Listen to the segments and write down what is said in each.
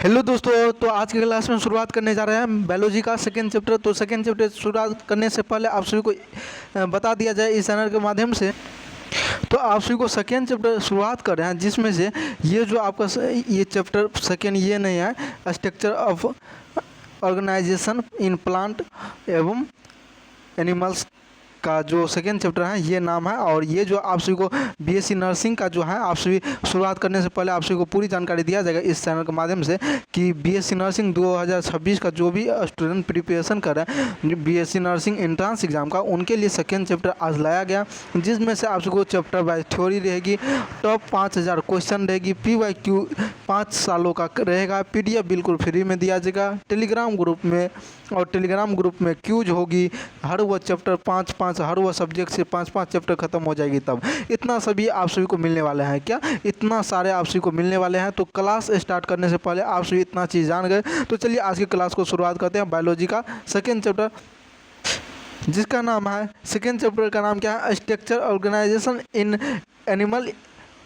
Hello दोस्तों, तो आज के क्लास में शुरुआत करने जा रहे हैं बायोलॉजी का सेकेंड चैप्टर। तो सेकेंड चैप्टर शुरुआत करने से पहले आप सभी को बता दिया जाए इस चैनल के माध्यम से। तो आप सभी को सेकेंड चैप्टर शुरुआत कर रहे हैं, जिसमें से ये जो आपका ये चैप्टर सेकेंड ये नहीं है, structure of organisation in plant एवं एनिमल्स का जो सेकेंड चैप्टर है ये नाम है। और ये जो आप सभी को बीएससी नर्सिंग का जो है, आप सभी शुरुआत करने से पहले आप सभी को पूरी जानकारी दिया जाएगा इस चैनल के माध्यम से कि बीएससी नर्सिंग 2026 का जो भी स्टूडेंट प्रिपरेशन कर रहे हैं बीएससी नर्सिंग एंट्रेंस एग्जाम का, उनके लिए सेकेंड चैप्टर आज लाया गया, जिसमें से आप सभी को चैप्टर वाइज थ्योरी रहेगी, टॉप 5000 क्वेश्चन रहेगी, PYQ 5 सालों का रहेगा, PDF बिल्कुल फ्री में दिया जाएगा टेलीग्राम ग्रुप में, और टेलीग्राम ग्रुप में क्यूज होगी। हर वह चैप्टर 5-5 हर वह सब्जेक्ट से 5-5 चैप्टर खत्म हो जाएगी। तब इतना सभी आप सभी को मिलने वाले हैं, क्या इतना सारे आप सभी को मिलने वाले हैं। तो क्लास स्टार्ट करने से पहले आप सभी इतना चीज़ जान गए। तो चलिए आज की क्लास को शुरुआत करते हैं बायोलॉजी का सेकेंड चैप्टर, जिसका नाम है, सेकेंड चैप्टर का नाम क्या है, structure organisation in animal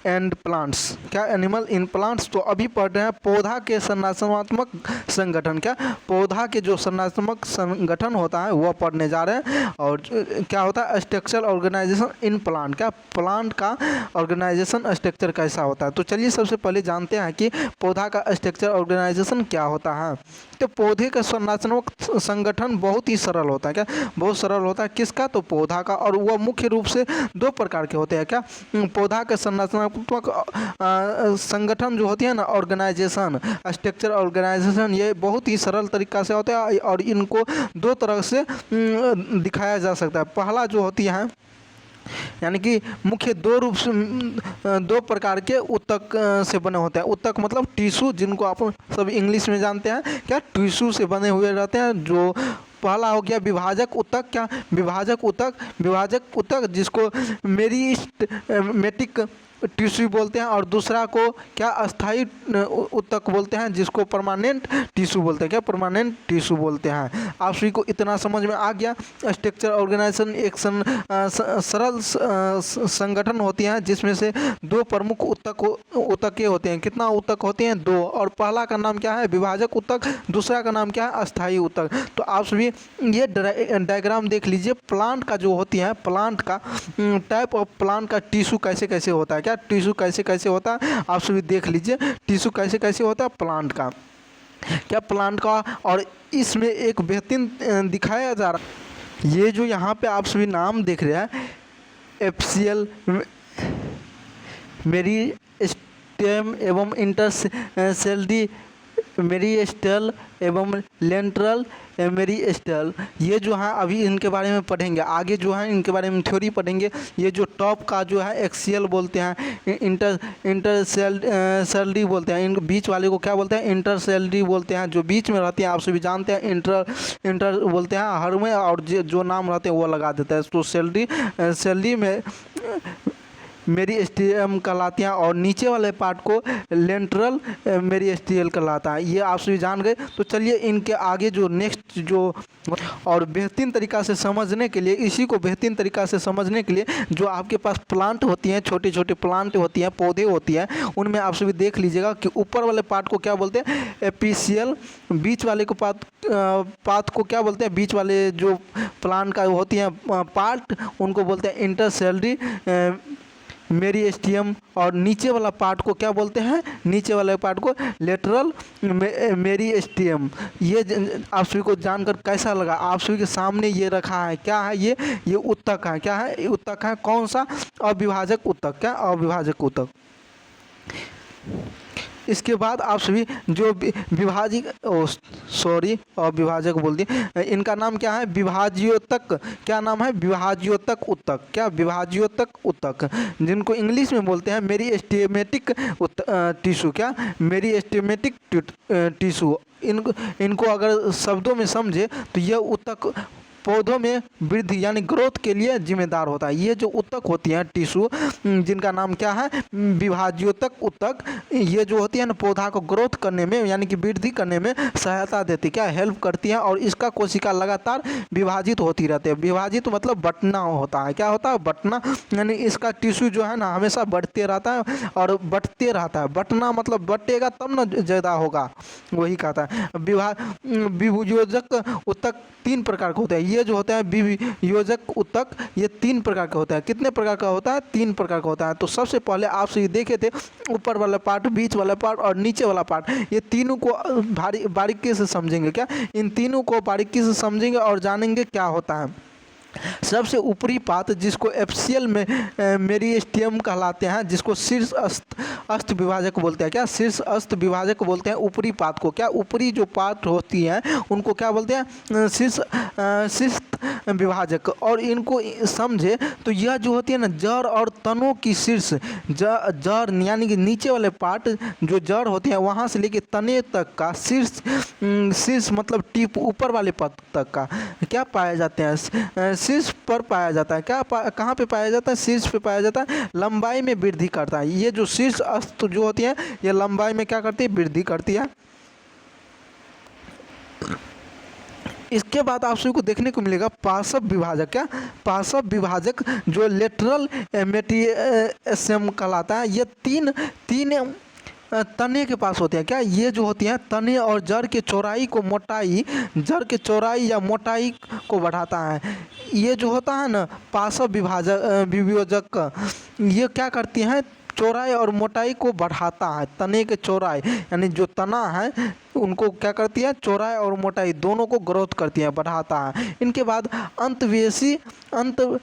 and plants. क्या एनिमल इन प्लांट्स। तो अभी पढ़ रहे हैं पौधा के संरचनात्मक संगठन। क्या पौधा के जो संरचनात्मक संगठन होता है वह पढ़ने जा रहे हैं। और क्या होता है स्ट्रक्चर ऑर्गेनाइजेशन इन प्लांट, क्या प्लांट का ऑर्गेनाइजेशन स्ट्रक्चर कैसा होता है। तो चलिए सबसे पहले जानते हैं कि पौधा का स्ट्रक्चर ऑर्गेनाइजेशन क्या होता है। तो पौधे का संरचनात्मक संगठन बहुत ही सरल होता है। क्या बहुत सरल होता है, किसका, तो पौधा का। और वह मुख्य रूप से 2 प्रकार के होते हैं। क्या पौधा के संरचनात्मक संगठन जो होती है ना, ऑर्गेनाइजेशन स्ट्रक्चर ऑर्गेनाइजेशन, ये बहुत ही सरल तरीका से होता है और इनको 2 तरह से दिखाया जा सकता है। पहला जो होती है, यानी कि मुख्य 2 रूप से 2 प्रकार के ऊतक से बने होते हैं। ऊतक मतलब टिश्यू, जिनको आप सब इंग्लिश में जानते हैं, क्या टिश्यू से बने हुए रहते हैं। जो पहला हो गया विभाजक ऊतक। क्या विभाजक ऊतक जिसको मेरिस्टेमेटिक टिश्यू बोलते हैं, और दूसरा को क्या अस्थाई ऊतक बोलते हैं, जिसको परमानेंट टिश्यू बोलते हैं। क्या परमानेंट टिश्यू बोलते हैं। आप सभी को इतना समझ में आ गया। स्ट्रक्चर ऑर्गेनाइजेशन एक सरल संगठन होती है, जिसमें से 2 प्रमुख ऊतकें होते हैं। कितना ऊतक होते हैं, 2। और पहला का नाम क्या है, विभाजक ऊतक, दूसरा का नाम क्या है, अस्थाई ऊतक। तो आप सभी ये डायग्राम देख लीजिए। प्लांट का जो होती है, प्लांट का टाइप ऑफ प्लांट का टिश्यू कैसे कैसे होता है। क्या टिश्यू कैसे कैसे होता है, आप सभी देख लीजिए टिश्यू कैसे कैसे होता है प्लांट का। क्या प्लांट का, और इसमें एक बेहतरीन दिखाया जा रहा, ये जो यहाँ पे आप सभी नाम देख रहे हैं, एप्सियल, मेरिस्टेम एवं इंटरसेल्डी मेरिस्टेल एवं लेंट्रल मेरिस्टेल, ये जो है अभी इनके बारे में पढ़ेंगे। आगे जो है इनके बारे में थ्योरी पढ़ेंगे। ये जो टॉप का जो है एक्सियल बोलते हैं, इंटरसेल्डी बोलते हैं। इन बीच वाले को क्या बोलते हैं, इंटरसेल्डी बोलते हैं। जो बीच में रहते हैं आप सभी जानते हैं इंटर बोलते हैं हर में, और जो नाम रहते हैं वो लगा देता है। तो सेल्डी में मेरिस्टेम कहलाती हैं, और नीचे वाले पार्ट को लेंट्रल मेरिस्टेल कहलाता है। ये आप सभी जान गए। तो चलिए इनके आगे जो नेक्स्ट जो, और बेहतरीन तरीका से समझने के लिए, इसी को बेहतरीन तरीका से समझने के लिए जो आपके पास प्लांट होती हैं, छोटे छोटे प्लांट होती हैं, पौधे होती हैं, उनमें आप सभी देख लीजिएगा कि ऊपर वाले पार्ट को क्या बोलते हैं, एपिसियल। बीच वाले को पात को क्या बोलते हैं, बीच वाले जो प्लांट का होती हैं पार्ट, उनको बोलते हैं इंटरसेल्डी मेरिस्टेम। और नीचे वाला पार्ट को क्या बोलते हैं, नीचे वाले पार्ट को लेटरल मेरिस्टेम। ये आप सभी को जानकर कैसा लगा। आप सभी के सामने ये रखा है, क्या है ये ऊतक है। क्या है, ऊतक है। कौन सा, अविभाजक ऊतक। क्या अविभाजक ऊतक। इसके बाद आप सभी जो विभाजक बोल दिए, इनका नाम क्या है, विभाज्योतक। क्या नाम है, विभाज्योतक ऊतक। क्या विभाज्योतक ऊतक, जिनको इंग्लिश में बोलते हैं मेरिस्टेमेटिक टिश्यू। क्या मेरिस्टेमेटिक टिश्यू। इनको अगर शब्दों में समझे तो यह ऊतक पौधों में वृद्धि यानी ग्रोथ के लिए जिम्मेदार होता है। ये जो ऊतक होती हैं टिश्यू, जिनका नाम क्या है, विभाज्योतक ऊतक, ये जो होती है ना पौधा को ग्रोथ करने में यानी कि वृद्धि करने में सहायता देती है, क्या हेल्प करती है। और इसका कोशिका लगातार विभाजित होती रहती है। विभाजित मतलब बंटना होता है, क्या होता है, बंटना, यानी इसका टिश्यू जो है ना हमेशा बढ़ते रहता है और बढ़ते रहता है। बंटना मतलब बटेगा तब ना ज़्यादा होगा, वही कहता है। विभाजक ऊतक 3 प्रकार के होते हैं। ये जो होता है विभाजक ऊतक, ये 3 प्रकार का होता है। कितने प्रकार का होता है, 3 प्रकार का होता है। तो सबसे पहले आपसे ये देखे थे ऊपर वाला पार्ट, बीच वाला पार्ट और नीचे वाला पार्ट, ये तीनों को बारीकी से समझेंगे। क्या इन तीनों को बारीकी से समझेंगे और जानेंगे क्या होता है। सबसे ऊपरी पात जिसको एफसीएल में मेरिस्टेम कहलाते हैं, जिसको शीर्ष अस्त विभाजक बोलते हैं। क्या शीर्ष अस्त विभाजक बोलते हैं ऊपरी पात को। क्या ऊपरी जो पात होती हैं उनको क्या बोलते हैं, शीर्ष विभाजक। और इनको समझे तो यह जो होती है ना जड़ और तनों की शीर्ष जड़ यानी कि नीचे वाले पार्ट जो जड़ होती है वहाँ से लेके तने तक का शीर्ष मतलब टिप ऊपर वाले पद तक का क्या पाए जाते हैं, शीर्ष पर पाया जाता है। क्या कहाँ पे पाया जाता है, शीर्ष पे पाया जाता है। लंबाई में वृद्धि करता है। ये जो शीर्ष अस्त जो होती है ये लंबाई में क्या करती है, वृद्धि करती है। इसके बाद आप सभी को देखने को मिलेगा पार्श्व विभाजक। क्या पार्श्व विभाजक जो लेटरल मेरिस्टेम कहलाता है। ये तीन तने के पास होते हैं। क्या ये जो होती हैं तने और जड़ के चौड़ाई को मोटाई, जड़ के चौड़ाई या मोटाई को बढ़ाता है। ये जो होता है ना पार्श्व विभाजक, ये क्या करती हैं, चौड़ाई और मोटाई को बढ़ाता है। तने के चौड़ाई यानी जो तना है उनको क्या करती है, चौड़ाई और मोटाई दोनों को ग्रोथ करती है, बढ़ाता है। इनके बाद अंतर्वेशी विभाजक।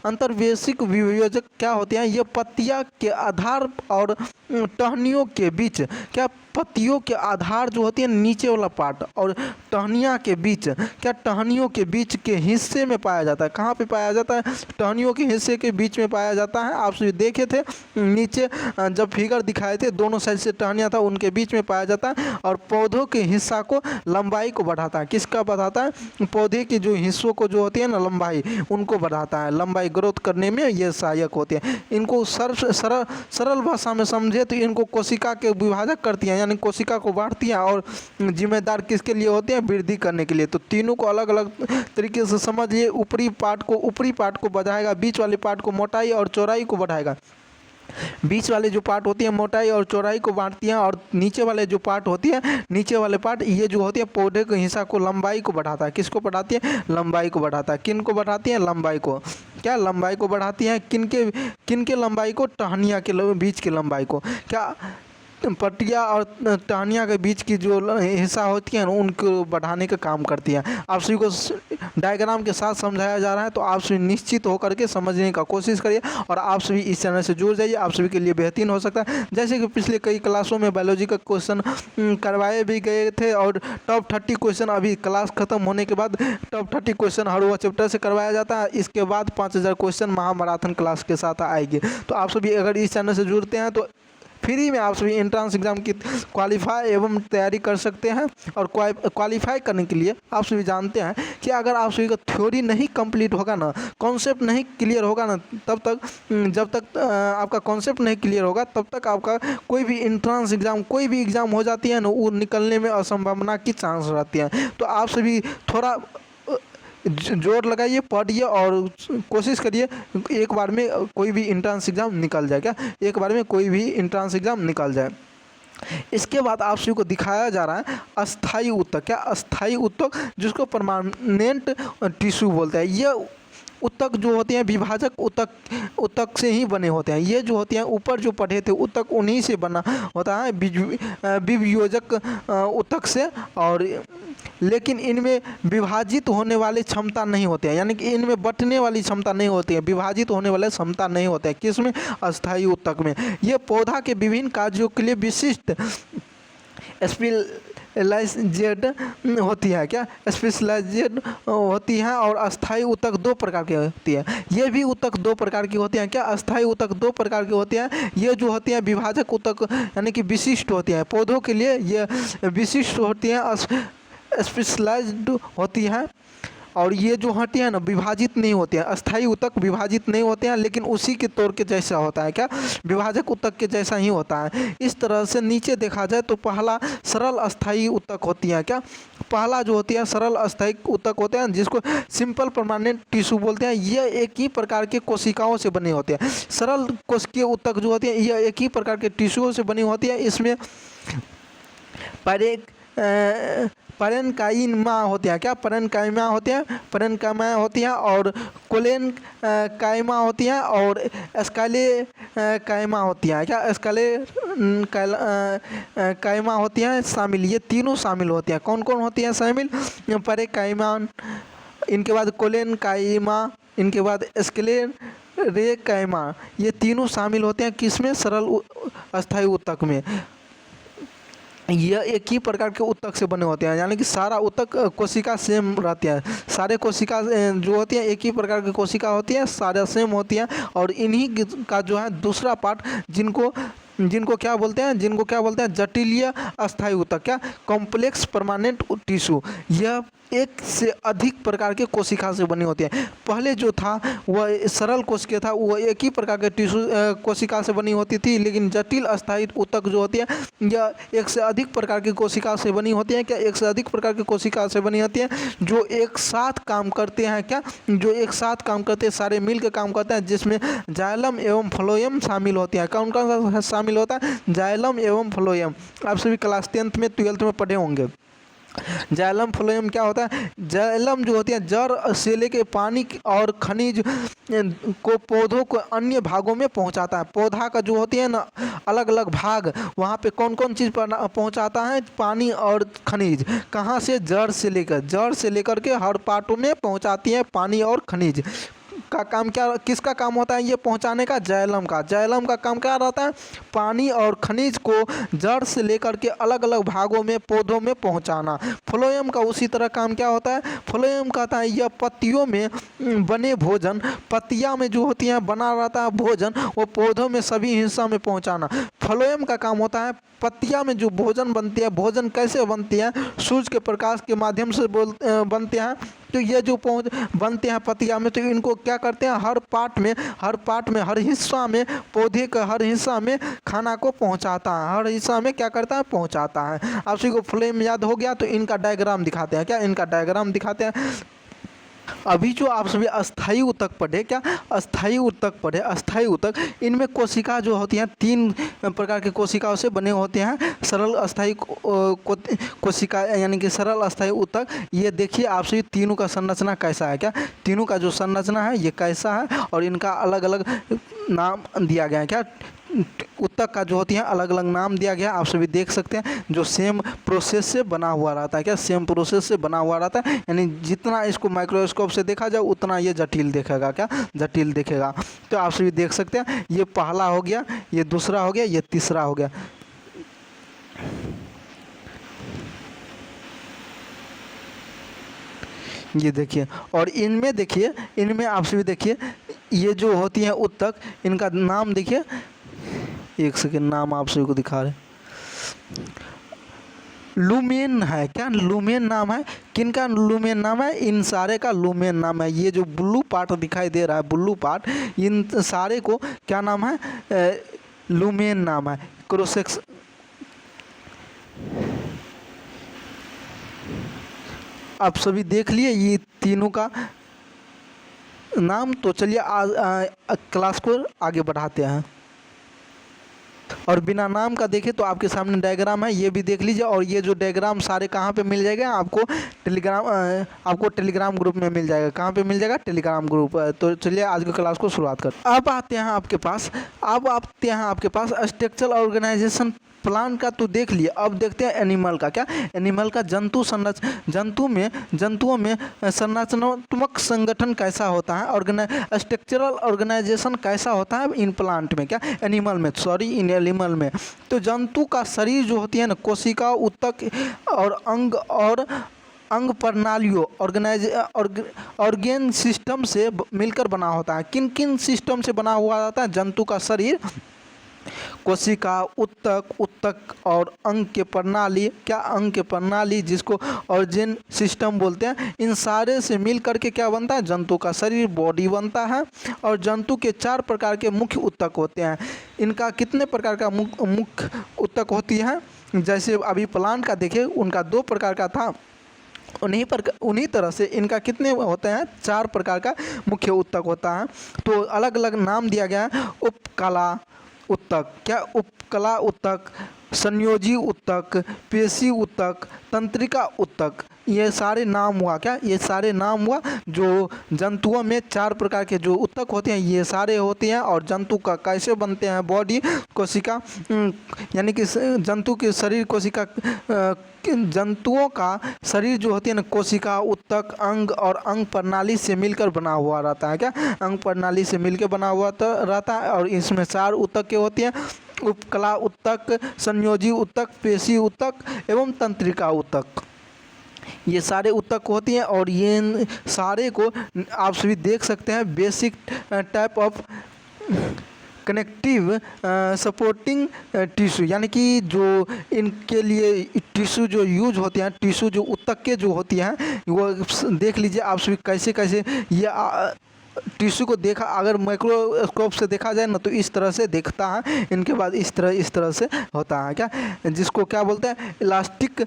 अंतर्वेशिक विभाजक क्या होते हैं, ये पत्तियां के आधार और टहनियों के बीच, क्या पत्तियों के आधार जो होती है नीचे वाला पार्ट और टहनियाँ के बीच, क्या टहनियों के बीच के हिस्से में पाया जाता है। कहाँ पे पाया जाता है, टहनियों के हिस्से के बीच में पाया जाता है। आप सभी देखे थे नीचे जब फिगर दिखाए थे दोनों साइड से टहनियाँ था उनके बीच में पाया जाता है। और पौधों के हिस्सा को लंबाई को बढ़ाता है। किसका बढ़ाता है, पौधे के जो हिस्सों को जो होती है ना लंबाई, उनको बढ़ाता है। लंबाई ग्रोथ करने में ये सहायक होते हैं। इनको सरल भाषा में समझे तो इनको कोशिका के विभाजक करती हैं, यानी कोशिका को बांटती हैं। और जिम्मेदार किसके लिए होते हैं, वृद्धि करने के लिए। तो तीनों को अलग अलग तरीके से समझिए। ऊपरी पार्ट को बढ़ाएगा, बीच वाले पार्ट को मोटाई और चौड़ाई को बढ़ाएगा। बीच वाले जो पार्ट होती है मोटाई और चौड़ाई को बांटती हैं। और नीचे वाले जो पार्ट होती है, नीचे वाले पार्ट ये जो होती है पौधे के हिस्सा को लंबाई को बढ़ाता है। किसको बढ़ाती है, लंबाई को बढ़ाता है। किन को बढ़ाती है, लंबाई को। क्या लंबाई को बढ़ाती है, किनके लंबाई को, टहनियाँ के बीच की लंबाई को। क्या पट्टिया और टहनियाँ के बीच की जो हिस्सा होती है उनको बढ़ाने का काम करती है। आप सभी को डायग्राम के साथ समझाया जा रहा है तो आप सभी निश्चित होकर के समझने का कोशिश करिए और आप सभी इस चैनल से जुड़ जाइए। आप सभी के लिए बेहतरीन हो सकता है। जैसे कि पिछले कई क्लासों में बायोलॉजी का क्वेश्चन करवाए भी गए थे और टॉप 30 क्वेश्चन अभी क्लास खत्म होने के बाद टॉप 30 क्वेश्चन हर वो चैप्टर से करवाया जाता है। इसके बाद 5000 क्वेश्चन महामैराथन क्लास के साथ आएगी। तो आप सभी अगर इस चैनल से जुड़ते हैं तो फ्री में आप सभी एंट्रेंस एग्जाम की क्वालिफाई एवं तैयारी कर सकते हैं। और क्वालिफाई करने के लिए आप सभी जानते हैं कि अगर आप सभी का थ्योरी नहीं कंप्लीट होगा ना, कॉन्सेप्ट नहीं क्लियर होगा ना, जब तक आपका कॉन्सेप्ट नहीं क्लियर होगा तब तक आपका कोई भी एंट्रेंस एग्जाम, कोई भी एग्ज़ाम हो जाती है ना, वो निकलने में असंभावना की चांस रहती है। तो आप सभी थोड़ा जोर लगाइए, पढ़िए और कोशिश करिए एक बार में कोई भी एंट्रेंस एग्ज़ाम निकल जाए। क्या एक बार में कोई भी एंट्रेंस एग्ज़ाम निकल जाए। इसके बाद आप सभी को दिखाया जा रहा है अस्थाई ऊतक। क्या अस्थाई ऊतक, जिसको परमानेंट टिश्यू बोलते हैं। ये ऊतक जो होते हैं विभाजक ऊतक से ही बने होते हैं। ये जो होते हैं ऊपर जो पढ़े थे ऊतक उन्हीं से बना होता है, विभाजक ऊतक से। और लेकिन इनमें विभाजित होने वाली क्षमता नहीं होती है, यानी कि इनमें बंटने वाली क्षमता नहीं होती है, विभाजित होने वाली क्षमता नहीं होता है। किसमें, अस्थायी ऊतक में। ये पौधा के विभिन्न कार्यों के लिए विशिष्ट स्पेशलाइज्ड होती है। क्या स्पेशलाइज्ड होती है। और अस्थायी ऊतक 2 प्रकार की होती है। ये भी ऊतक 2 प्रकार की होती हैं। क्या अस्थायी ऊतक 2 प्रकार की होती हैं। ये जो होती हैं विभाजक ऊतक यानी कि विशिष्ट होती हैं। पौधों के लिए ये विशिष्ट होती हैं स्पेशलाइज्ड होती है, और ये जो होती है ना विभाजित नहीं होते हैं। अस्थायी ऊतक विभाजित नहीं होते हैं, लेकिन उसी के तौर के जैसा होता है, क्या विभाजक ऊतक के जैसा ही होता है। इस तरह से नीचे देखा जाए तो पहला सरल अस्थायी ऊतक होती है, क्या पहला जो होती है सरल अस्थायी ऊतक होते हैं, जिसको सिंपल परमानेंट टिश्यू बोलते हैं। यह एक ही प्रकार के कोशिकाओं से बने होते हैं। सरल कोशिकीय ऊतक जो होती है यह एक ही प्रकार के टिश्यूओं से बनी होती है। इसमें पैरेन्काइमा होते हैं, क्या पैरेन्काइमा होते हैं, पैरेन्काइमा होती हैं, और कोलेन काइमा होती हैं, और स्काले काइमा होती हैं, क्या स्काले काइमा होती हैं शामिल। ये तीनों शामिल होती हैं। कौन कौन होती हैं शामिल? पैरेन्काइमा, इनके बाद कोलेन काइमा, इनके बाद स्केलेन रे काइमा, ये तीनों शामिल होते हैं किसमें? सरल अस्थायी ऊतक में। यह एक ही प्रकार के ऊतक से बने होते हैं, यानी कि सारा ऊतक कोशिका सेम रहती है। सारे कोशिका जो होती है एक ही प्रकार की कोशिका होती है, सारे सेम होती है। और इन्हीं का जो है दूसरा पार्ट जिनको क्या बोलते हैं? जिनको क्या बोलते हैं? जटिलीय अस्थायी ऊतक, क्या कॉम्प्लेक्स परमानेंट टिश्यू। यह एक से अधिक प्रकार के कोशिका से बनी होती है। पहले जो था वह सरल कोशिका था, वह एक ही प्रकार के टिश्यू कोशिका से बनी होती थी, लेकिन जटिल अस्थायी ऊतक जो होती है यह एक से अधिक प्रकार की कोशिका से बनी होती है। क्या एक से अधिक प्रकार की कोशिका से बनी होती है जो एक साथ काम करते हैं, क्या जो एक साथ काम करते हैं, सारे मिल के काम करते हैं, जिसमें जाइलम एवं फ्लोएम शामिल होती है। कौन कौन सा शामिल होता है? जाइलम एवं फ्लोएम। आप सभी क्लास 10th में 12th में पढ़े होंगे। जाइलम फ्लोएम क्या होता है? जाइलम जो होती है जड़ से लेके पानी और खनिज को पौधों को अन्य भागों में पहुंचाता है। पौधा का जो होती है ना अलग अलग भाग, वहाँ पे कौन कौन चीज़ पहुंचाता है? पानी और खनिज। कहाँ से? जड़ से लेकर के हर पार्टों में पहुंचाती है पानी और खनिज का काम। क्या किसका काम होता है ये पहुंचाने का? जाइलम का। जाइलम का काम क्या रहता है? पानी और खनिज को जड़ से लेकर के अलग अलग भागों में पौधों में पहुंचाना। फ्लोएम का उसी तरह काम क्या होता है? फ्लोएम कहता है यह पत्तियों में बने भोजन, पत्तियां में जो होती हैं बना रहता है भोजन, वो पौधों में सभी हिस्सा में पहुंचाना। फ्लोएम का काम होता है पत्तियां में जो भोजन बनती है, भोजन कैसे बनती है? सूर्य के प्रकाश के माध्यम से बनते हैं। तो ये जो बनते हैं पत्तियां में, तो इनको क्या करते हैं? हर पार्ट में हर हिस्सा में, पौधे के हर हिस्सा में खाना को पहुंचाता है। हर हिस्सा में क्या करता है? पहुंचाता है। आप सभी को फ्लोएम याद हो गया, तो इनका डायग्राम दिखाते हैं। क्या इनका डायग्राम दिखाते हैं? अभी जो आप सभी अस्थायी ऊतक पढ़े, क्या अस्थायी ऊतक पढ़े? अस्थायी ऊतक, इनमें कोशिका जो होती हैं 3 प्रकार की कोशिकाओं से बने होते हैं। सरल अस्थायी कोशिका यानी कि सरल अस्थायी ऊतक। ये देखिए आप सभी तीनों का संरचना कैसा है, क्या तीनों का जो संरचना है ये कैसा है, और इनका अलग अलग नाम दिया गया है। क्या ऊतक का जो होती है अलग अलग नाम दिया गया, आप सभी देख सकते हैं। जो सेम प्रोसेस से बना हुआ रहता है, क्या सेम प्रोसेस से बना हुआ रहता है, यानी जितना इसको माइक्रोस्कोप से देखा जाए उतना ये जटिल दिखेगा, क्या जटिल दिखेगा। तो आप सभी देख सकते हैं ये पहला हो गया, ये दूसरा हो गया, ये तीसरा हो गया। ये देखिए, और इनमें देखिए, इनमें आप सभी देखिए ये जो होती हैं ऊतक, इनका नाम देखिए। एक सेकेंड, नाम आप सभी को दिखा रहे। लुमेन है, क्या लुमेन नाम है? किनका लुमेन नाम है? इन सारे का लुमेन नाम है। ये जो ब्लू पार्ट दिखाई दे रहा है, ब्लू पार्ट, इन सारे को क्या नाम है? लुमेन नाम है। क्रोसेक्स आप सभी देख लिए ये तीनों का नाम। तो चलिए आज क्लास को आगे बढ़ाते हैं। और बिना नाम का देखें तो आपके सामने डायग्राम है, ये भी देख लीजिए। और ये जो डायग्राम सारे कहाँ पे मिल जाएगा? आपको टेलीग्राम ग्रुप में मिल जाएगा। कहाँ पे मिल जाएगा? Telegram group. तो चलिए आज की क्लास को शुरुआत कर। अब आते हैं आपके पास स्ट्रक्चरल ऑर्गेनाइजेशन प्लांट का तो देख लिए। अब देखते हैं एनिमल का। क्या एनिमल का? जंतुओं में संरचनात्मक संगठन कैसा होता है, स्ट्रक्चरल ऑर्गेनाइजेशन कैसा होता है इन प्लांट में, क्या एनिमल में, इन एनिमल में। तो जंतु का शरीर जो होती है ना, कोशिका, ऊतक और अंग प्रणालियों ऑर्गेन सिस्टम से मिलकर बना होता है। किन किन सिस्टम से बना हुआ रहता है जंतु का शरीर? कोशिका, उत्तक, उत्तक और अंग के प्रणाली, क्या अंग के प्रणाली जिसको ऑर्गन सिस्टम बोलते हैं, इन सारे से मिल करके क्या बनता है, जंतु का शरीर, बॉडी बनता है। और जंतु के 4 प्रकार के मुख्य उत्तक होते हैं। इनका कितने प्रकार का मुख्य उत्तक होती है, जैसे अभी प्लांट का देखें उनका 2 प्रकार का था, उन्हीं तरह से इनका कितने होते हैं, 4 प्रकार का मुख्य उत्तक होता है। तो अलग अलग नाम दिया गया है। उपकला उत्तक, क्या उपकला उत्तक, संयोजी उत्तक, पेशी उत्तक, तंत्रिका उत्तक, ये सारे नाम हुआ। क्या ये सारे नाम हुआ जो जंतुओं में 4 प्रकार के जो उत्तक होते हैं ये सारे होते हैं। और जंतु का कैसे बनते हैं, बॉडी, कोशिका, यानी कि जंतु के शरीर, कोशिका, जंतुओं का शरीर जो होती है ना, कोशिका, उत्तक, अंग और अंग प्रणाली से मिलकर बना हुआ रहता है। क्या अंग प्रणाली से मिलकर बना हुआ रहता है। और इसमें 4 उत्तक के होती हैं, उपकला उत्तक, संयोजी उत्तक, पेशी उत्तक एवं तंत्रिका उत्तक, ये सारे उत्तक होती हैं। और ये सारे को आप सभी देख सकते हैं, basic type of connective supporting tissue, यानी कि जो इनके लिए टिश्यू जो यूज होते हैं, टिश्यू जो उत्तक के जो होती हैं, वो देख लीजिए आप सभी कैसे कैसे ये टिश्यू को देखा, अगर माइक्रोस्कोप से देखा जाए ना तो इस तरह से दिखता है। इनके बाद इस तरह से होता है, क्या जिसको क्या बोलते हैं, इलास्टिक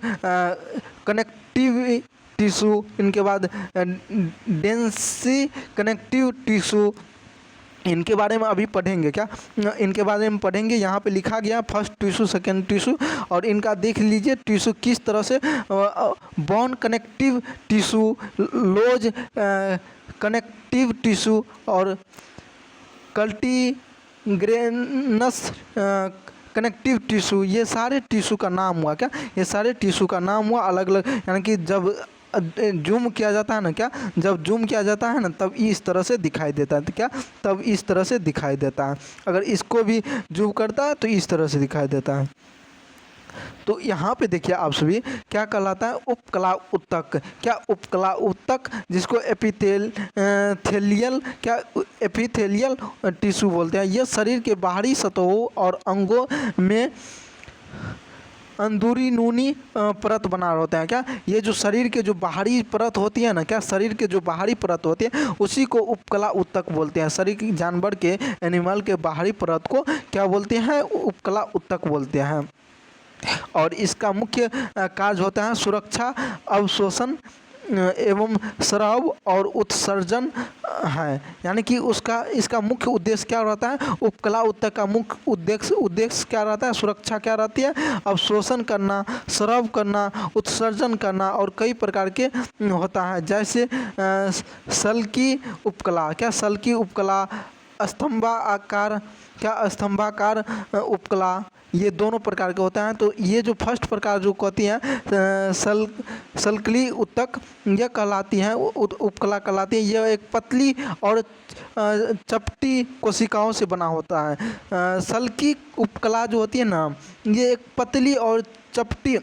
कनेक्टिव टिश्यू। इनके बाद डेंसी कनेक्टिव टिश्यू, इनके बारे में अभी पढ़ेंगे। क्या इनके बारे में पढ़ेंगे, यहाँ पे लिखा गया फर्स्ट टिश्यू, सेकेंड टिश्यू। और इनका देख लीजिए टिश्यू किस तरह से, बोन कनेक्टिव टिश्यू, लोज कनेक्टिव टिश्यू और कल्टीग्रेनस कनेक्टिव टिश्यू, ये सारे टिश्यू का नाम हुआ। क्या ये सारे टिश्यू का नाम हुआ अलग अलग, यानी कि जब जूम किया जाता है ना, क्या जब जूम किया जाता है ना तब इस तरह से दिखाई देता है। तो क्या तब इस तरह से दिखाई देता है। अगर इसको भी जूम करता है तो इस तरह से दिखाई देता है। तो यहाँ पे देखिए आप सभी क्या कहलाता है, उपकला उत्तक। क्या उपकला उत्तक, जिसको एपिथेलियल टिश्यू बोलते हैं, यह शरीर के बाहरी सतहों और अंगों में अंदरूनी परत बना होता है। क्या ये जो शरीर के जो बाहरी परत होती है ना, क्या शरीर के जो बाहरी परत होती है उसी को उपकला उत्तक बोलते हैं। शरीर के जानवर के, एनिमल के बाहरी परत को क्या बोलते हैं, उपकला उत्तक बोलते हैं। और इसका मुख्य कार्य होता है सुरक्षा, अवशोषण एवं स्राव और उत्सर्जन है। यानी कि इसका मुख्य उद्देश्य क्या रहता है, उपकला उत्तक का मुख्य उद्देश्य क्या रहता है, सुरक्षा क्या रहती है, अवशोषण करना, स्राव करना, उत्सर्जन करना और कई प्रकार के होता है। जैसे सल्की उपकला, क्या सल्की उपकला, स्तंभाकार, क्या स्तंभाकार उपकला, ये दोनों प्रकार के होता है। तो ये जो फर्स्ट प्रकार जो कहती हैं सल्कली उत्तक, यह कहलाती हैं, उपकला कहलाती है। यह एक पतली और चपटी कोशिकाओं से बना होता है। सल्की उपकला जो होती है ना, ये एक पतली और चपटी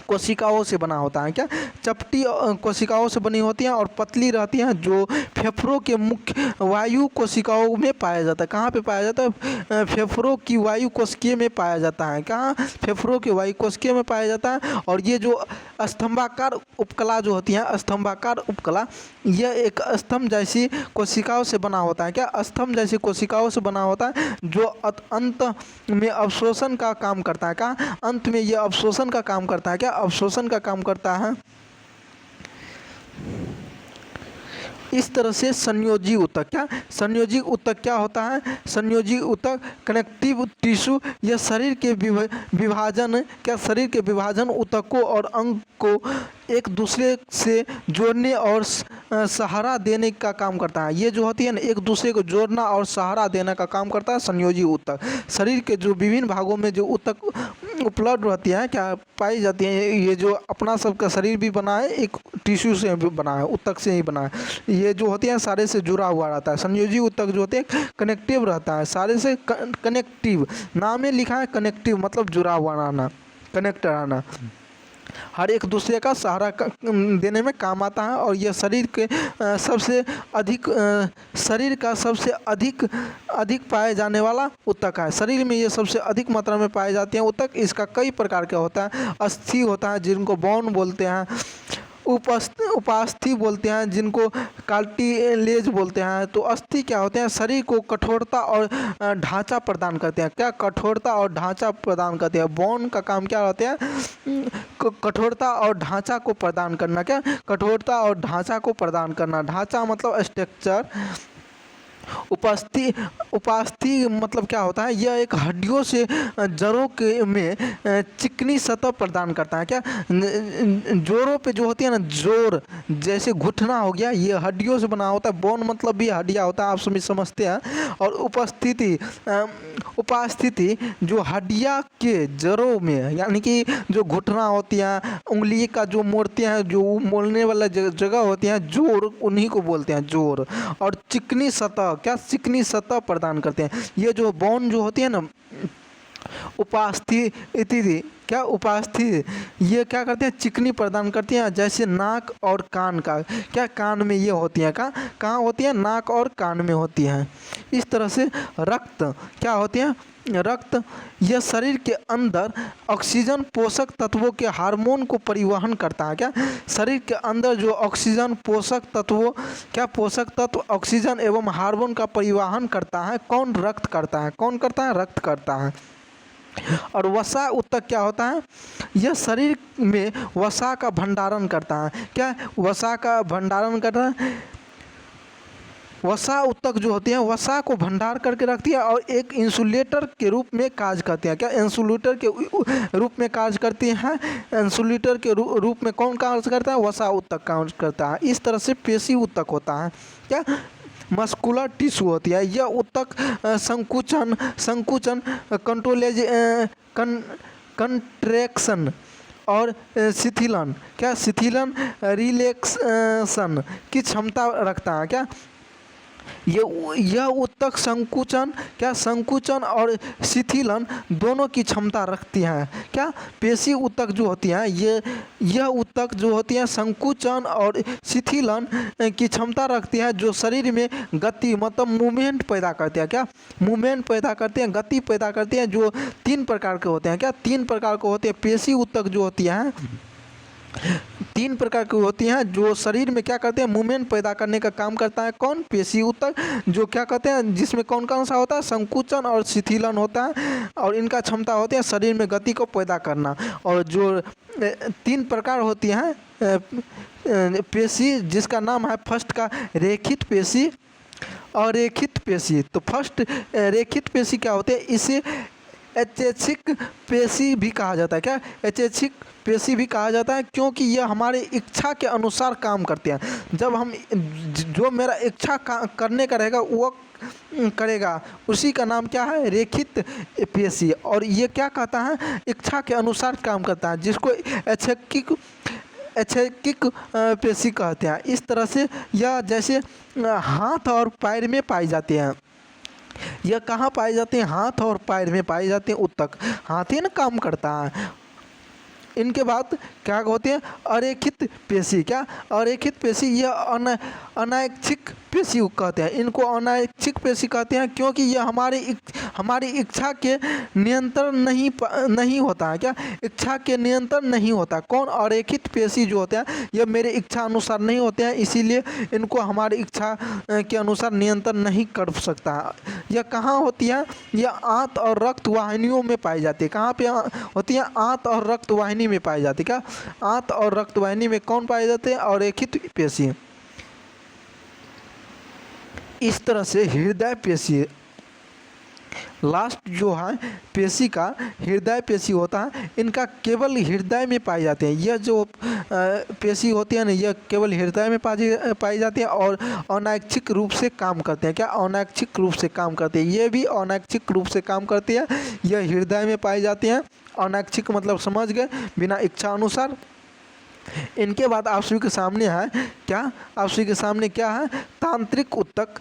कोशिकाओं से बना होता है। क्या चपटी कोशिकाओं से बनी होती हैं और पतली रहती हैं, जो फेफड़ों के मुख्य वायु कोशिकाओं में पाया जाता है। कहाँ पे पाया जाता है, फेफड़ों की वायु कोशिकीय में पाया जाता है। कहाँ, फेफड़ों के वायु कोशिकीय में पाया जाता है। और ये जो स्तंभाकार उपकला जो होती हैं, स्तंभाकार उपकला, यह एक स्तंभ जैसी कोशिकाओं से बना होता है। क्या स्तंभ जैसी कोशिकाओं से बना होता है, जो अंत में अवशोषण का काम करता है। क्या अंत में यह अवशोषण का काम करता है, क्या अवशोषण का काम करता है। इस तरह से संयोजी उत्तक, क्या संयोजी उत्तक क्या होता है, संयोजी उत्तक कनेक्टिव टिश्यू, यह शरीर के विभाजन, क्या शरीर के विभाजन, उत्तकों और अंग को एक दूसरे से जोड़ने और सहारा देने का काम करता है। ये जो होती है ना, एक दूसरे को जोड़ना और सहारा देने का काम करता है संयोजी उत्तक। शरीर के जो विभिन्न भागों में जो उत्तक उपलब्ध रहती है, क्या पाई जाती है, ये जो अपना सबका शरीर भी बना है एक टिश्यू से भी बना है, उत्तक से ही बना है। ये जो होती है सारे से जुड़ा हुआ रहता है। संयोजी उत्तक जो होते हैं कनेक्टिव रहता है, सारे से कनेक्टिव, नाम में लिखा है कनेक्टिव, मतलब जुड़ा हुआ रहना, कनेक्ट रहना। हर एक दूसरे का सहारा देने में काम आता है। और यह शरीर के सबसे अधिक शरीर का सबसे अधिक पाए जाने वाला ऊतक है। शरीर में ये सबसे अधिक मात्रा में पाए जाते हैं ऊतक। इसका कई प्रकार का होता है। अस्थि होता है जिनको बोन बोलते हैं, उपास्थि बोलते हैं जिनको कार्टिलेज बोलते हैं। तो अस्थि क्या होते हैं? शरीर को कठोरता और ढांचा प्रदान करते हैं। क्या? कठोरता और ढांचा प्रदान करते हैं। बोन का काम क्या होता है? कठोरता और ढांचा को प्रदान करना। क्या? कठोरता और ढांचा को प्रदान करना। ढांचा मतलब स्ट्रक्चर। उपास्थि मतलब क्या होता है? यह एक हड्डियों से जड़ों के में चिकनी सतह प्रदान करता है। क्या? जोड़ों पे जो होती है ना, जोड़ जैसे घुटना हो गया, ये हड्डियों से बना होता है। बोन मतलब भी हड्डियाँ होता है, आप समझते हैं। और उपास्थिति जो हड्डियाँ के जड़ों में, यानी कि जो घुटना होती हैं, उंगली का जो मोड़ते हैं, जो मोड़ने वाला जगह होती है, जोड़, उन्हीं को बोलते हैं जोड़। और चिकनी सतह, क्या? चिकनी सतह प्रदान करते हैं। ये जो बोन जो होती है ना, उपास्थि, क्या? उपास्थि ये क्या करते हैं? चिकनी प्रदान करती हैं। जैसे नाक और कान का, क्या? कान में ये होती हैं। कहाँ होती हैं? नाक और कान में होती हैं। इस तरह से रक्त क्या होती हैं? रक्त यह शरीर के अंदर ऑक्सीजन पोषक तत्वों के हार्मोन को परिवहन करता है। क्या? शरीर के अंदर जो ऑक्सीजन पोषक तत्वों, क्या? पोषक तत्व ऑक्सीजन एवं हार्मोन का परिवहन करता है। कौन? रक्त करता है। कौन करता है? रक्त करता है। और वसा ऊतक क्या होता है? यह शरीर में वसा का भंडारण करता है। क्या? वसा का भंडारण करता है। वसा ऊतक जो होती है वसा को भंडार करके रखती है और एक इंसुलेटर के रूप में कार्य करती है। क्या? इंसुलेटर के रूप में कार्य करती है। इंसुलेटर के रूप में कौन कार्य करता है? वसा ऊतक कार्य करता है। इस तरह से पेशी ऊतक होता है। क्या? मस्कुलर टिश्यू होती है। यह ऊतक संकुचन कंट्रोलेज कंट्रैक्शन और शिथिलन, क्या? शिथिलन रिलैक्सेशन की क्षमता रखता है। क्या? यह ऊतक संकुचन, क्या? संकुचन और शिथिलन दोनों की क्षमता रखती है। क्या? पेशी ऊतक जो होती हैं यह ऊतक जो होती है संकुचन और शिथिलन की क्षमता रखती है, जो शरीर में गति मतलब मूवमेंट पैदा करते हैं। क्या? मूवमेंट पैदा करते हैं, गति पैदा करते हैं। जो 3 प्रकार के होते हैं। क्या? 3 प्रकार के होते हैं। पेशी ऊतक जो होती हैं 3 प्रकार की होती हैं, जो शरीर में क्या करते हैं? मूवमेंट पैदा करने का काम करता है। कौन? पेशी ऊतक, जो क्या कहते हैं? जिसमें कौन कौन सा होता है? संकुचन और शिथिलन होता है। और इनका क्षमता होती है शरीर में गति को पैदा करना। और जो 3 प्रकार होती हैं पेशी, जिसका नाम है फर्स्ट का रेखित पेशी और रेखित पेशी। तो फर्स्ट रेखित पेशी क्या होते हैं? इसे ऐच्छिक पेशी भी कहा जाता है। क्या? ऐच्छिक पेशी भी कहा जाता है, क्योंकि यह हमारी इच्छा के अनुसार काम करते हैं। जब हम जो मेरा इच्छा करने का रहेगा वो करेगा, उसी का नाम क्या है? रेखित पेशी। और ये क्या कहता है? इच्छा के अनुसार काम करता है, जिसको ऐच्छिक पेशी कहते हैं। इस तरह से यह जैसे हाथ और पैर में पाई जाती हैं। यह कहाँ पाए जाते हैं? हाथ और पैर में पाए जाते हैं ऊतक। हाथ ही ना काम करता है। इनके बाद क्या होती है? अरेखित पेशी। क्या? अरेखित पेशी यह अनैच्छिक पेशी कहते हैं। इनको अनैच्छिक पेशी कहते हैं, क्योंकि यह हमारी इच्छा के नियंत्रण नहीं होता है। क्या? इच्छा के नियंत्रण नहीं होता। कौन? अरेखित पेशी जो होते हैं यह मेरे इच्छा अनुसार नहीं होते हैं, इसीलिए इनको हमारी इच्छा के अनुसार नियंत्रण नहीं कर सकता। यह कहाँ होती है? यह आंत और रक्त वाहिनियों में पाई जाती है। कहाँ पे होती है? आंत और रक्त वाहिनी में पाई जाती है। क्या? आंत और रक्त वाहिनी में कौन पाए जाते हैं? अरेखित पेशी। इस तरह से हृदय पेशी लास्ट जो है पेशी का हृदय पेशी होता है। इनका केवल हृदय में पाए जाते हैं। यह जो पेशी होती है ना, यह केवल हृदय में पाई जाती है और अनैच्छिक रूप से काम करते हैं। क्या? अनैच्छिक रूप से काम करते हैं। ये भी अनैच्छिक रूप से काम करती है। यह हृदय में पाई जाती हैं। अनैच्छिक मतलब समझ गए, बिना इच्छा अनुसार। इनके बाद आप सभी के सामने है क्या? आप सभी के सामने क्या है? तांत्रिक ऊतक।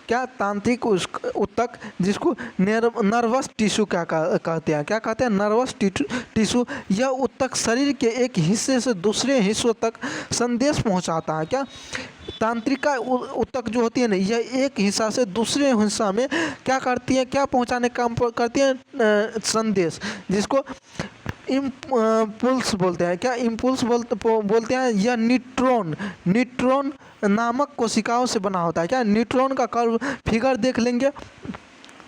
क्या तांत्रिक ऊतक, जिसको नर्वस टिश्यू क्या कहते हैं, क्या कहते हैं, नर्वस टिश्यू। यह ऊतक शरीर के एक हिस्से से दूसरे हिस्सों तक संदेश पहुंचाता है। क्या तांत्रिका ऊतक जो होती है ना, यह एक हिस्सा से दूसरे हिस्सा में क्या करती है, क्या पहुंचाने का काम करती है, संदेश, जिसको इम्पल्स बोलते हैं। क्या इम्पल्स बोलते हैं। यह न्यूट्रॉन नामक कोशिकाओं से बना होता है। क्या न्यूट्रॉन का कर्व फिगर देख लेंगे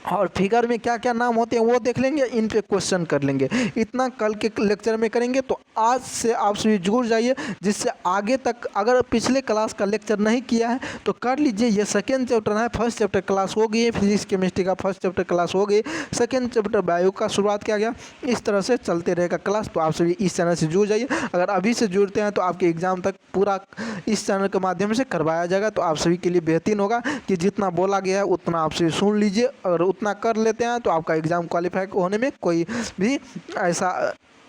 और फिगर में क्या क्या नाम होते हैं वो देख लेंगे, इन पे क्वेश्चन कर लेंगे। इतना कल के लेक्चर में करेंगे। तो आज से आप सभी जुड़ जाइए, जिससे आगे तक अगर पिछले क्लास का लेक्चर नहीं किया है तो कर लीजिए। ये सेकेंड चैप्टर है, फर्स्ट चैप्टर क्लास हो गई है, फिजिक्स केमिस्ट्री का फर्स्ट चैप्टर क्लास हो गई, सेकेंड चैप्टर बायो का शुरुआत किया गया। इस तरह से चलते रहेगा क्लास। तो आप सभी इस चैनल से जुड़ जाइए। अगर अभी से जुड़ते हैं तो आपके एग्जाम तक पूरा इस चैनल के माध्यम से करवाया जाएगा। तो आप सभी के लिए बेहतरीन होगा कि जितना बोला गया है उतना आप सभी सुन लीजिए। अगर उतना कर लेते हैं तो आपका एग्ज़ाम क्वालिफाई होने में कोई भी ऐसा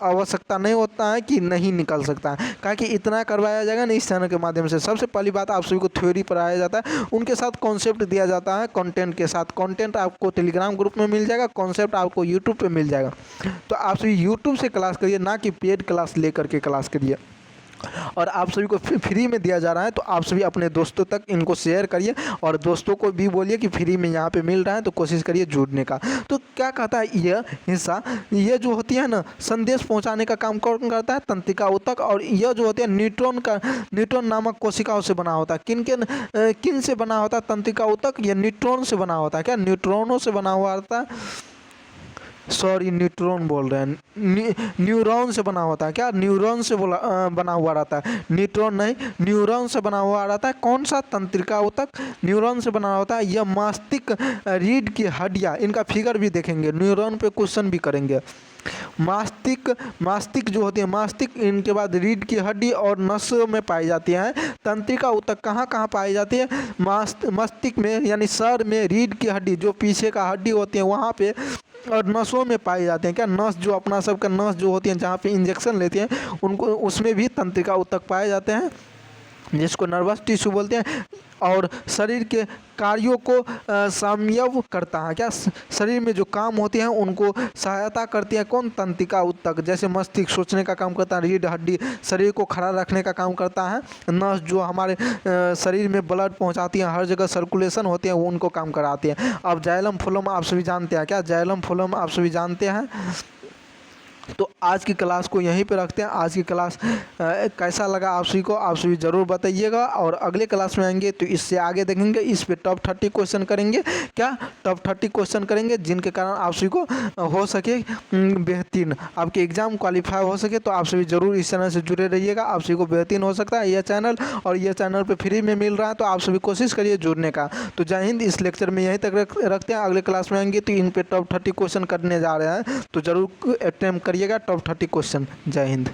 आवश्यकता नहीं होता है कि नहीं निकल सकता है, क्या कि इतना करवाया जाएगा ना इस चैनल के माध्यम से। सबसे पहली बात, आप सभी को थ्योरी पढ़ाया जाता है, उनके साथ कॉन्सेप्ट दिया जाता है, कंटेंट के साथ। कंटेंट आपको टेलीग्राम ग्रुप में मिल जाएगा, कॉन्सेप्ट आपको यूट्यूब पे मिल जाएगा। तो आप सभी यूट्यूब से क्लास करिए, ना कि पेड क्लास लेकर के क्लास करिए। और आप सभी को फ्री में दिया जा रहा है, तो आप सभी अपने दोस्तों तक इनको शेयर करिए और दोस्तों को भी बोलिए कि फ्री में यहाँ पे मिल रहा है, तो कोशिश करिए जुड़ने का। तो क्या कहता है यह हिस्सा, ये जो होती है ना, संदेश पहुँचाने का काम कौन करता है, तंत्रिका ऊतक। और यह जो होती है न्यूट्रॉन नामक कोशिकाओं से बना होता है। किन से बना होता है तंत्रिका ऊतक, यह न्यूट्रॉन से बना होता है। क्या न्यूट्रॉनों से बना हुआ होता है, सॉरी न्यूट्रॉन बोल रहे हैं, न्यूरॉन से बना होता है। क्या न्यूरॉन से बना हुआ रहता है, न्यूट्रॉन नहीं, न्यूरॉन से बना हुआ रहता है। कौन सा तंत्रिका ऊतक न्यूरॉन से बना होता है। यह मस्तिष्क, रीढ़ की हड्डियाँ, इनका फिगर भी देखेंगे, न्यूरॉन पे क्वेश्चन भी करेंगे। मस्तिष्क जो होती है, मस्तिष्क, इनके बाद रीढ़ की हड्डी और नसों में पाई जाती है। तंत्रिका ऊतक कहाँ कहाँ पाई जाती है, मस्तिष्क में, यानी सर में, रीढ़ की हड्डी जो पीछे का हड्डी होती है वहाँ पे, और नसों में पाए जाते हैं। क्या नस, जो अपना सबका नस जो होती है जहाँ पे इंजेक्शन लेते हैं, उनको उसमें भी तंत्रिका ऊतक पाए जाते हैं, जिसको नर्वस टिश्यू बोलते हैं। और शरीर के कार्यों को समन्वय करता है। क्या शरीर में जो काम होते हैं उनको सहायता करती है कौन, तंत्रिका ऊतक। जैसे मस्तिष्क सोचने का काम करता है, रीढ़ हड्डी शरीर को खड़ा रखने का काम करता है, नस जो हमारे शरीर में ब्लड पहुंचाती है, हर जगह सर्कुलेशन होते हैं, वो उनको काम कराती है। अब जाइलम फ्लोएम आप सभी जानते हैं। क्या जाइलम फ्लोएम आप सभी जानते हैं। तो आज की क्लास को यहीं पे रखते हैं। आज की क्लास कैसा लगा आप सभी को, आप सभी ज़रूर बताइएगा। और अगले क्लास में आएंगे तो इससे आगे देखेंगे, इस पे टॉप 30 क्वेश्चन करेंगे। क्या टॉप 30 क्वेश्चन करेंगे, जिनके कारण आप सभी को हो सके बेहतरीन, आपके एग्ज़ाम क्वालिफाई हो सके। तो आप सभी ज़रूर इस चैनल से जुड़े रहिएगा, आप सभी को बेहतरीन हो सकता है यह चैनल। और यह चैनल पर फ्री में मिल रहा है, तो आप सभी कोशिश करिए जुड़ने का। तो जय हिंद। इस लेक्चर में यहीं तक रखते हैं। अगले क्लास में आएंगे तो इन पे टॉप 30 क्वेश्चन करने जा रहे हैं, तो ज़रूर अटेम्प्ट करिएगा टॉप 30 क्वेश्चन। जय हिंद।